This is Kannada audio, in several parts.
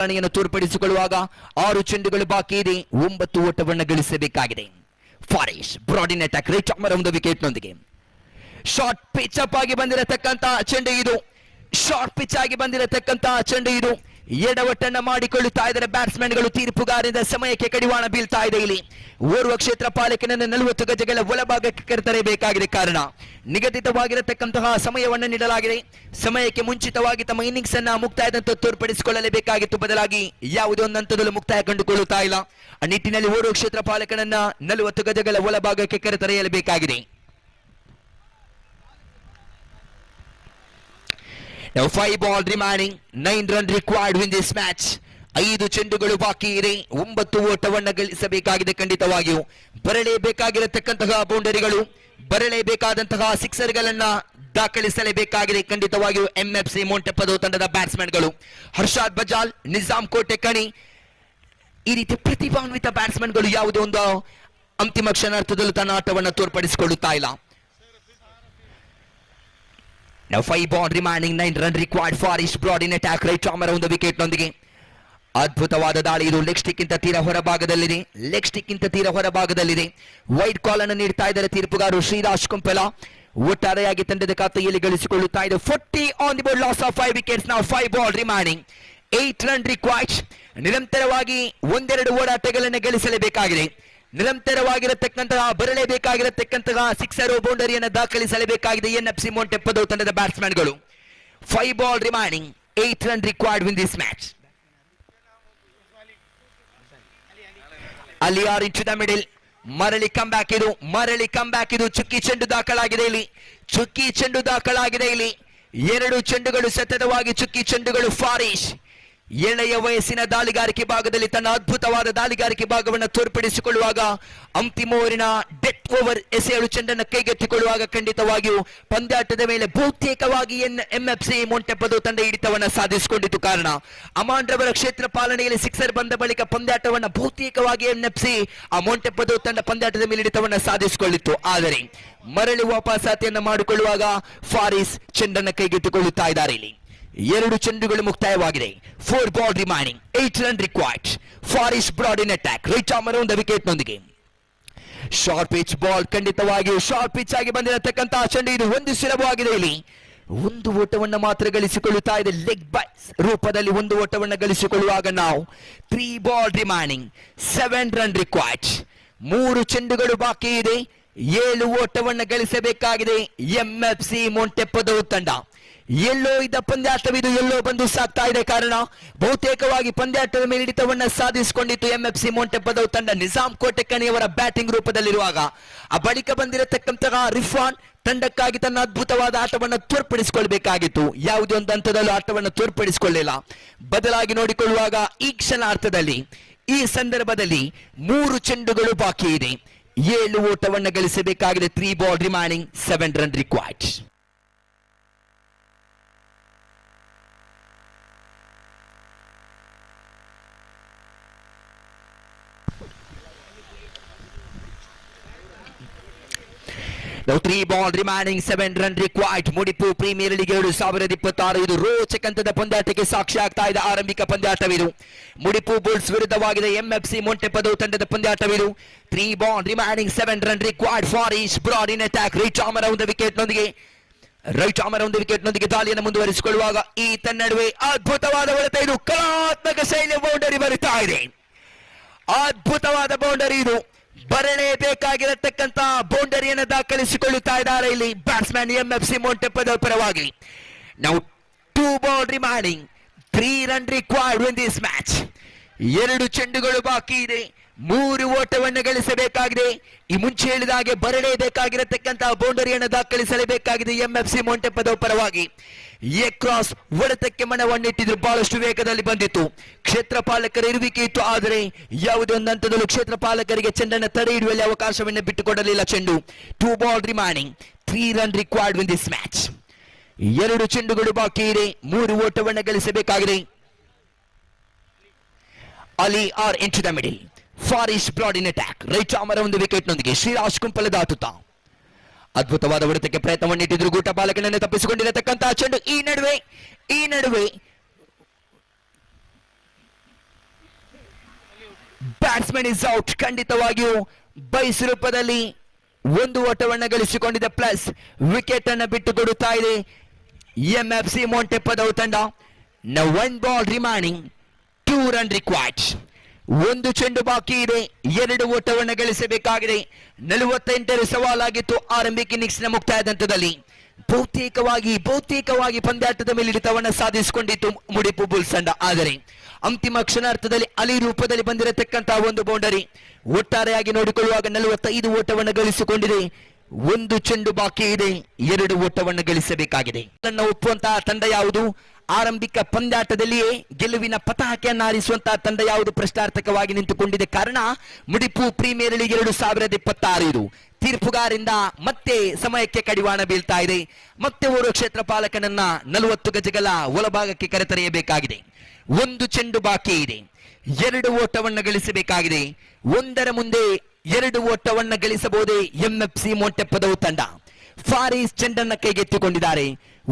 ತೋರ್ಪಡಿಸಿಕೊಳ್ಳುವಾಗ 6 ಚೆಂಡುಗಳು ಬಾಕಿ ಇದೆ, 9 ಓಟವನ್ನು ಗಳಿಸಬೇಕಾಗಿದೆ. Farish Brad in attack right arm ಒಂದು ವಿಕೆಟ್ ನೊಂದಿಗೆ ಶಾರ್ಟ್ ಪಿಚ್ ಅಪ್ ಆಗಿ ಬಂದಿರತಕ್ಕಂತ ಚೆಂಡು ಇದು. ಶಾರ್ಟ್ ಪಿಚ್ ಆಗಿ ಬಂದಿರತಕ್ಕಂತ ಚೆಂಡು ಇದು. ಎಡವಟ್ಟನ್ನ ಮಾಡಿಕೊಳ್ಳುತ್ತಾ ಇದ್ದಾರೆ ಬ್ಯಾಟ್ಸ್ಮನ್ ಗಳು. ತೀರ್ಪುಗಾರರಿಂದ ಸಮಯಕ್ಕೆ ಕಡಿವಾಣ ಬೀಳ್ತಾ ಇದೆ. ಇಲ್ಲಿ ಓರ್ವ ಕ್ಷೇತ್ರ ಪಾಲಕನನ್ನು 40 ಗಜಗಳ ಒಳಭಾಗಕ್ಕೆ ಕರೆತರಬೇಕಾಗಿದೆ. ಕಾರಣ ನಿಗದಿತವಾಗಿರತಕ್ಕಂತಹ ಸಮಯವನ್ನು ನೀಡಲಾಗಿದೆ. ಸಮಯಕ್ಕೆ ಮುಂಚಿತವಾಗಿ ತಮ್ಮ ಇನ್ನಿಂಗ್ಸ್ ಅನ್ನ ಮುಕ್ತಾಯದಂತ ತೋರ್ಪಡಿಸಿಕೊಳ್ಳಲೇಬೇಕಾಗಿತ್ತು. ಬದಲಾಗಿ ಯಾವುದೇ ಒಂದು ಹಂತದಲ್ಲೂ ಮುಕ್ತಾಯ ಕಂಡುಕೊಳ್ಳುತ್ತಾ ಇಲ್ಲ. ಆ ನಿಟ್ಟಿನಲ್ಲಿ ಓರ್ವ ಕ್ಷೇತ್ರ ಪಾಲಕನನ್ನ 40 ಗಜಗಳ ಒಳಭಾಗಕ್ಕೆ ಕರೆತರೆಯಲೇಬೇಕಾಗಿದೆ. Now 5 ball remaining, 9 run required win this match. 5 ಚೆಂಡುಗಳು ಬಾಕಿ ಇದೆ, 9 ಓಟವನ್ನು ಗಳಿಸಬೇಕಾಗಿದೆ. ಖಂಡಿತವಾಗಿಯೂ ಬರಲೇಬೇಕಾಗಿರತಕ್ಕಂತಹ ಬೌಂಡರಿಗಳು, ಬರಲೇಬೇಕಾದಂತಹ ಸಿಕ್ಸರ್ಗಳನ್ನ ದಾಖಲಿಸಲೇಬೇಕಾಗಿದೆ. ಖಂಡಿತವಾಗಿಯೂ ಎಂಎಫ್ಸಿ ಮೊಂಟೆಪದೋ ತಂಡದ ಬ್ಯಾಟ್ಸ್ಮನ್ಗಳು ಹರ್ಷಾದ್ ಬಜಾಲ್, ನಿಜಾಮ್ ಕೋಟೆಕಣಿ ಈ ರೀತಿ ಪ್ರತಿಭಾನ್ವಿತ ಬ್ಯಾಟ್ಸ್ಮನ್ಗಳು ಯಾವುದೇ ಒಂದು ಅಂತಿಮ ಕ್ಷಣಾರ್ಥದಲ್ಲೂ ತನ್ನ ಆಟವನ್ನು ತೋರ್ಪಡಿಸಿಕೊಳ್ಳುತ್ತಾ ಇಲ್ಲ. Now 5 ball remaining, 9 run required. Farish broad in attack right arm around the wicket ನೊಂದಿಗೆ ಅದ್ಭುತವಾದ ದಾಳಿ ಇದು. ಲೆಗ್ ಸ್ಟಿಕ್ ಇಂತ ತೀರ ಹೊರಭಾಗದಲ್ಲಿದೆ, ಲೆಗ್ ಸ್ಟಿಕ್ ಇಂತ ತೀರ ಹೊರಭಾಗದಲ್ಲಿದೆ. ವೈಡ್ ಕಾಲ್ ಅನ್ನು ನೀಡ್ತಾ ಇದ್ದಾರೆ ತೀರ್ಪುಗಾರರು ಶ್ರೀರಾಜ್ ಕುಂಪೆಲ. ಒಟ್ಟಾರೆಯಾಗಿ ತಂಡದ ಖಾತೆಯಲ್ಲಿ ಗಳಿಸಿಕೊಳ್ಳುತ್ತಾ ಇದೆ 40 on the board, loss of 5 wickets. Now 5 ball remaining, 8 run required. ನಿರಂತರವಾಗಿ ಒಂದೆರಡು ಓಡಾಟಗಳನ್ನು ಗಳಿಸಲೇಬೇಕಾಗಿದೆ. ನಿರಂತರವಾಗಿರತಕ್ಕಂತಹ ಬರಲೇಬೇಕಾಗಿರತಕ್ಕಂತಹ ಸಿಕ್ಸರ್ ಬೌಂಡರಿಯನ್ನು ದಾಖಲಿಸಲೇಬೇಕಾಗಿದೆ ಎನ್ಎಫ್ಸಿ ಮೊಂಟೆಪದೋ ತಂಡದ ಬ್ಯಾಟ್ಸ್ಮನ್ಗಳು. 5 ball remaining, 8 run required win this match. Aliyar into the middle, ಮರಳಿ ಕಮ್ ಬ್ಯಾಕ್ ಇದು. ಚುಕ್ಕಿ ಚೆಂಡು ದಾಖಲಾಗಿದೆ ಇಲ್ಲಿ, ಚುಕ್ಕಿ ಚೆಂಡು ದಾಖಲಾಗಿದೆ ಇಲ್ಲಿ. 2 ಚೆಂಡುಗಳು ಸತತವಾಗಿ ಚುಕ್ಕಿ ಚೆಂಡುಗಳು. ಫಾರಿಶ್ ಎಳೆಯ ವಯಸ್ಸಿನ ದಾಳಿಗಾರಿಕೆ ಭಾಗದಲ್ಲಿ ತನ್ನ ಅದ್ಭುತವಾದ ದಾಳಿಗಾರಿಕೆ ಭಾಗವನ್ನು ತೋರ್ಪಡಿಸಿಕೊಳ್ಳುವಾಗ, ಅಂತಿಮ ಓವರಿನ ಡೆತ್ ಓವರ್ ಎಸೆಯಲು ಚೆಂಡನ್ನು ಕೈಗೆತ್ತಿಕೊಳ್ಳುವಾಗ ಖಂಡಿತವಾಗಿಯೂ ಪಂದ್ಯಾಟದ ಮೇಲೆ ಬಹುತೇಕವಾಗಿ ಎಂಎಫ್ಸಿ ಮೊಂಟೆಪದೋ ತಂಡ ಹಿಡಿತವನ್ನು ಸಾಧಿಸಿಕೊಂಡಿತು. ಕಾರಣ ಅಮಾನ್ ರವರ ಕ್ಷೇತ್ರ ಪಾಲನೆಯಲ್ಲಿ ಸಿಕ್ಸರ್ ಬಂದ ಬಳಿಕ ಪಂದ್ಯಾಟವನ್ನು ಬಹುತೇಕವಾಗಿ ಎಂಎಫ್ಸಿ ಆ ಮೊಂಟೆಪದೋ ತಂಡ ಪಂದ್ಯಾಟದ ಮೇಲೆ ಹಿಡಿತವನ್ನು ಸಾಧಿಸಿಕೊಳ್ಳಿತ್ತು. ಆದರೆ ಮರಳಿ ವಾಪಸಾತಿಯನ್ನು ಮಾಡಿಕೊಳ್ಳುವಾಗ ಫಾರಿಸ್ ಚೆಂಡನ್ನು ಕೈಗೆತ್ತಿಕೊಳ್ಳುತ್ತಾ ಇದ್ದಾರೆ. ಇಲ್ಲಿ 2 ಚೆಂಡುಗಳು ಮುಕ್ತಾಯವಾಗಿದೆ. 4 ball remaining, 8 run required. Farish Brad in attack right arm around the wicket ನೊಂದಿಗೆ ಶಾರ್ಟ್ ಪಿಚ್ ಬಾಲ್. ಖಂಡಿತವಾಗಿಯೂ ಶಾರ್ಟ್ ಪಿಚ್ ಆಗಿ ಬಂದಿರತಕ್ಕಂತಹ ಚೆಂಡು ಇದು. ಒಂದು ಸುಲಭವಾಗಿದೆ ಇಲ್ಲಿ, 1 ಓಟವನ್ನು ಮಾತ್ರ ಗಳಿಸಿಕೊಳ್ಳುತ್ತಾ ಇದೆ. ಲೆಗ್ ಬೈಸ್ ರೂಪದಲ್ಲಿ 1 ಓಟವನ್ನು ಗಳಿಸಿಕೊಳ್ಳುವಾಗ ನಾವು 3 ball remaining, 7 run required. 3 ಚೆಂಡುಗಳು ಬಾಕಿ ಇದೆ, 7 ಓಟವನ್ನು ಗಳಿಸಬೇಕಾಗಿದೆ ಎಂಎಫ್ಸಿ ಮೊಂಟೆಪದೋ ತಂಡ. ಎಲ್ಲೋ ಇದ್ದ ಪಂದ್ಯಾಟವಿದು ಎಲ್ಲೋ ಬಂದು ಸಾಕ್ತಾ ಇದೆ. ಕಾರಣ ಬಹುತೇಕವಾಗಿ ಪಂದ್ಯಾಟದ ಮೇಲೆ ಹಿಡಿತವನ್ನ ಸಾಧಿಸಿಕೊಂಡಿತ್ತು ಎಂಎಫ್ಸಿ ಮೊಂಟೆಪದೋ ತಂಡ ನಿಜಾಮ್ ಕೋಟೆಕಣಿಯವರ ಬ್ಯಾಟಿಂಗ್ ರೂಪದಲ್ಲಿರುವಾಗ. ಆ ಬಳಿಕ ಬಂದಿರತಕ್ಕಂತಹ ರಿಫಾನ್ ತಂಡಕ್ಕಾಗಿ ತನ್ನ ಅದ್ಭುತವಾದ ಆಟವನ್ನು ತೋರ್ಪಡಿಸಿಕೊಳ್ಬೇಕಾಗಿತ್ತು. ಯಾವುದೇ ಒಂದು ಹಂತದಲ್ಲೂ ಆಟವನ್ನು ತೋರ್ಪಡಿಸಿಕೊಳ್ಳಿಲ್ಲ. ಬದಲಾಗಿ ನೋಡಿಕೊಳ್ಳುವಾಗ ಈ ಕ್ಷಣಾರ್ಥದಲ್ಲಿ ಈ ಸಂದರ್ಭದಲ್ಲಿ 3 ಚೆಂಡುಗಳು ಬಾಕಿ ಇದೆ, 7 ಓಟವನ್ನು ಗಳಿಸಬೇಕಾಗಿದೆ. 3 ball remaining, 7 run required. Now 3 ball remaining, 7 run required. Mudipu premier league 2026 ಇದು ರೋಚಕ ಹಂತದ ಪಂದ್ಯಾಟಕ್ಕೆ ಸಾಕ್ಷಿ ಆಗ್ತಾ ಇದೆ. ಆರಂಭಿಕ ಪಂದ್ಯಾಟವಿದು. ಮುಡಿಪು ಬುಲ್ಸ್ ವಿರುದ್ಧವಾಗಿದೆ ಎಂಎಫ್ಸಿ ಮೊಂಟೆಪದೋ ತಂಡದ ಪಂದ್ಯಾಟವಿದು. 3 ball remaining, 7 run required. Farish Brad in attack right arm around the wicket ನೊಂದಿಗೆ ದಾಳಿಯನ್ನು ಮುಂದುವರಿಸಿಕೊಳ್ಳುವಾಗ ಈ ತನ್ನಡುವೆ ಅದ್ಭುತವಾದ ಹೊಡೆತ ಇದು. ಕಲಾತ್ಮಕ ಶೈಲಿಯ ಬೌಂಡರಿ ಬರುತ್ತಾ ಇದೆ. ಅದ್ಭುತವಾದ ಬೌಂಡರಿ ಇದು. ಬರಲೇಬೇಕಾಗಿರತಕ್ಕಂತಹ ಬೌಂಡರಿಯನ್ನು ದಾಖಲಿಸಿಕೊಳ್ಳುತ್ತಾ ಇದ್ದಾರೆ ಇಲ್ಲಿ ಬ್ಯಾಟ್ಸ್ಮನ್ ಎಂಎಫ್ಸಿ ಮೊಂಟೆಪದೋ ಪರವಾಗಿ. ನಾವು 2 ball remaining, 3 run required in this match. 2 ಚೆಂಡುಗಳು ಬಾಕಿ ಇದೆ, 3 ಓಟವನ್ನು ಗಳಿಸಬೇಕಾಗಿದೆ. ಈ ಮುಂಚೆ ಹೇಳಿದ ಹಾಗೆ ಬರಲೇಬೇಕಾಗಿರತಕ್ಕಂತಹ ಬೌಂಡರಿಯನ್ನು ದಾಖಲಿಸಲೇಬೇಕಾಗಿದೆ ಎಂಎಫ್ಸಿ ಮೊಂಟೆಪದೋ ಪರವಾಗಿ. ಎ ಕ್ರಾಸ್ ಹೊಡೆತಕ್ಕೆ ಮನವನ್ನಿಟ್ಟಿದ್ರು, ಬಹಳಷ್ಟು ವೇಗದಲ್ಲಿ ಬಂದಿತ್ತು. ಕ್ಷೇತ್ರ ಪಾಲಕರ ಇರುವಿಕೆ ಇತ್ತು, ಆದರೆ ಯಾವುದೇ ಒಂದು ಹಂತದಲ್ಲೂ ಕ್ಷೇತ್ರ ಪಾಲಕರಿಗೆ ಚೆಂಡನ್ನು ತಡೆ ಹಿಡಿಯುವಲ್ಲಿ ಅವಕಾಶವನ್ನು ಬಿಟ್ಟುಕೊಡಲಿಲ್ಲ. ಚೆಂಡು 2 ball remaining, 3 run required in this match. 2 ಚೆಂಡುಗಳು ಬಾಕಿ ಇದೆ, 3 ಓಟವನ್ನು ಗಳಿಸಬೇಕಾಗಿದೆ. Ali R into the middle. Farish Brad in attack right arm around the wicket ನೊಂದಿಗೆ ಶ್ರೀರಾಜ್ ಕುಂಪಲ ದಾಟುತ್ತಾ ಅದ್ಭುತವಾದ ಹೊಡೆತಕ್ಕೆ ಪ್ರಯತ್ನವನ್ನಿಟ್ಟಿದ್ರು. ಗೂಟ ಬಾಲಕನನ್ನು ತಪ್ಪಿಸಿಕೊಂಡಿರತಕ್ಕಂತಹ ಚೆಂಡು. ಈ ನಡುವೆ ಬ್ಯಾಟ್ಸ್ಮನ್ ಇಸ್ ಔಟ್. ಖಂಡಿತವಾಗಿಯೂ ಬೈಸ್ ರೂಪದಲ್ಲಿ ಒಂದು ಓಟವನ್ನು ಗಳಿಸಿಕೊಂಡಿದೆ, ಪ್ಲಸ್ ವಿಕೆಟ್ ಅನ್ನು ಬಿಟ್ಟು ಕೊಡುತ್ತಾ ಇದೆ MFC ಮೊಂಟೆಪದವು ತಂಡ. Now 1 ball remaining, 2 run required. ಒಂದು ಚೆಂಡು ಬಾಕಿ ಇದೆ, 2 ಓಟವನ್ನು ಗಳಿಸಬೇಕಾಗಿದೆ. 48 ಸವಾಲಾಗಿತ್ತು ಆರಂಭಿಕ ಇನ್ನಿಂಗ್ಸ್ ನ ಮುಕ್ತಾಯದ ಹಂತದಲ್ಲಿ. ಬಹುತೇಕವಾಗಿ ಪಂದ್ಯಾಟದ ಮೇಲೆ ಹಿಡಿತವನ್ನು ಸಾಧಿಸಿಕೊಂಡಿತ್ತು ಮುಡಿಪು ಬುಲ್ಸ್ ತಂಡ. ಆದರೆ ಅಂತಿಮ ಕ್ಷಣಾರ್ಥದಲ್ಲಿ ಅಲಿ ರೂಪದಲ್ಲಿ ಬಂದಿರತಕ್ಕಂತಹ ಒಂದು ಬೌಂಡರಿ ಒಟ್ಟಾರೆಯಾಗಿ ನೋಡಿಕೊಳ್ಳುವಾಗ 45 ಓಟವನ್ನು ಗಳಿಸಿಕೊಂಡಿದೆ. ಒಂದು ಚೆಂಡು ಬಾಕಿ ಇದೆ, 2 ಓಟವನ್ನು ಗಳಿಸಬೇಕಾಗಿದೆ. ಅದನ್ನು ಒಪ್ಪುವಂತಹ ತಂಡ ಯಾವುದು? ಆರಂಭಿಕ ಪಂದ್ಯಾಟದಲ್ಲಿಯೇ ಗೆಲುವಿನ ಪತಾಕೆಯನ್ನು ಹಾರಿಸುವಂತಹ ತಂಡ ಯಾವುದು ಪ್ರಶ್ನಾರ್ಥಕವಾಗಿ ನಿಂತುಕೊಂಡಿದೆ. ಕಾರಣ ಮುಡಿಪು ಪ್ರೀಮಿಯರ್ ಲೀಗ್ 2026 ಇದು. ತೀರ್ಪುಗಾರಿಂದ ಮತ್ತೆ ಸಮಯಕ್ಕೆ ಕಡಿವಾಣ ಬೀಳ್ತಾ ಇದೆ. ಮತ್ತೆ ಓರ್ವ ಕ್ಷೇತ್ರ ಪಾಲಕನನ್ನ 40 ಗಜಗಳ ಒಳಭಾಗಕ್ಕೆ ಕರೆತರೆಯಬೇಕಾಗಿದೆ. ಒಂದು ಚೆಂಡು ಬಾಕಿ ಇದೆ, 2 ಓಟವನ್ನು ಗಳಿಸಬೇಕಾಗಿದೆ. ಒಂದರ ಮುಂದೆ 2 ಓಟವನ್ನು ಗಳಿಸಬಹುದೇ MFC ಮೊಂಟೆಪದವು ತಂಡ. ಫಾರೀಸ್ ಚೆಂಡನ್ನ ಕೈಗೆತ್ತಿಕೊಂಡಿದ್ದಾರೆ.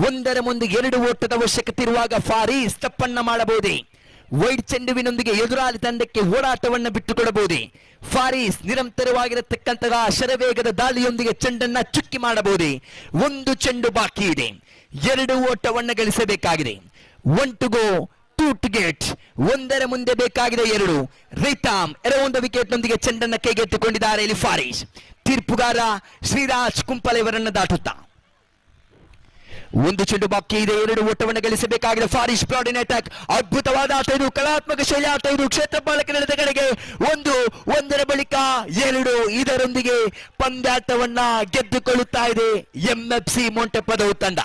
ಒಂದರ ಮುಂದೆ 2 ಓಟದ ಅವಶ್ಯಕತೆ ಇರುವಾಗ ಫಾರೀಸ್ ತಪ್ಪನ್ನ ಮಾಡಬಹುದೇ? ವೈಡ್ ಚೆಂಡುವಿನೊಂದಿಗೆ ಎದುರಾಳಿ ತಂಡಕ್ಕೆ ಓಡಾಟವನ್ನು ಬಿಟ್ಟುಕೊಡಬಹುದೇ? ಫಾರೀಸ್ ನಿರಂತರವಾಗಿರತಕ್ಕಂತಹ ಶರವೇಗದ ದಾಳಿಯೊಂದಿಗೆ ಚೆಂಡನ್ನ ಚುಕ್ಕಿ ಮಾಡಬಹುದೇ? ಒಂದು ಚೆಂಡು ಬಾಕಿ ಇದೆ, 2 ಓಟವನ್ನು ಗಳಿಸಬೇಕಾಗಿದೆ. 1 to go, 2 to get. ಒಂದರ ಮುಂದೆ ಬೇಕಾಗಿದೆ 2. ರೈತಾಮ್ ಎರವೊಂದು ವಿಕೆಟ್ ನೊಂದಿಗೆ ಚೆಂಡನ್ನ ಕೈಗೆತ್ತಿಕೊಂಡಿದ್ದಾರೆ ಇಲ್ಲಿ ಫಾರೀಸ್. ತೀರ್ಪುಗಾರ ಶ್ರೀರಾಜ್ ಕುಂಪಲೆ ಇವರನ್ನು ದಾಟುತ್ತಾ ಒಂದು ಚೆಂಡು ಬಾಕಿ ಇದೆ, 2 ಓಟವನ್ನು ಗಳಿಸಬೇಕಾಗಿದೆ. ಫಾರೀಸ್ ಬ್ರಾಡ್ ಇನ್ ಅಟ್ಯಾಕ್. ಅದ್ಭುತವಾದ ಆಟ ಇದು, ಕಲಾತ್ಮಕ ಶೈಲಿ ಆಟ ಇದು. ಕ್ಷೇತ್ರ ಪಾಲಕರ ಕಡೆಗೆ ಒಂದರ ಬಳಿಕ 2. ಇದರೊಂದಿಗೆ ಪಂದ್ಯಾಟವನ್ನ ಗೆದ್ದುಕೊಳ್ಳುತ್ತಾ ಇದೆ MFC ಮೊಂಟೆಪದವು ತಂಡ.